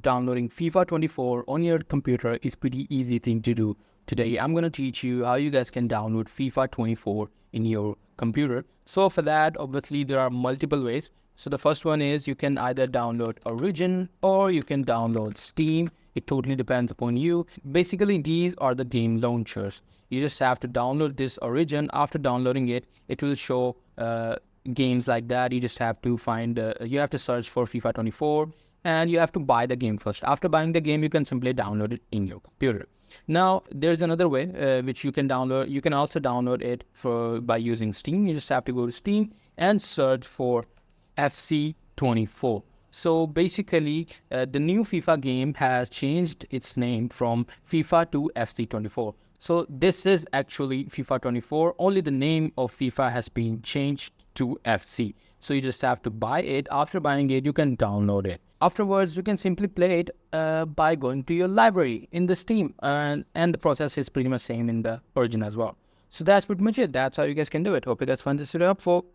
downloading FIFA 24 on your computer is pretty easy thing to do. Today, I'm going to teach you how you guys can download FIFA 24 in your computer. So for that, obviously, there are multiple ways. So the first one is you can either download Origin or you can download Steam. It totally depends upon you. Basically, these are the game launchers. You just have to download this Origin. After downloading it, it will show games like that. You just have to find, you have to search for FIFA 24 and you have to buy the game first. After buying the game, you can simply download it in your computer. Now, there's another way which you can download. You can also download it by using Steam. You just have to go to Steam and search for FC24. So basically, the new FIFA game has changed its name from FIFA to FC24. So this is actually FIFA 24. Only the name of FIFA has been changed to FC. So you just have to buy it. After buying it, you can download it. Afterwards, you can simply play it by going to your library in the Steam. And the process is pretty much same in the Origin as well. So that's pretty much it. That's how you guys can do it. Hope you guys find this video helpful.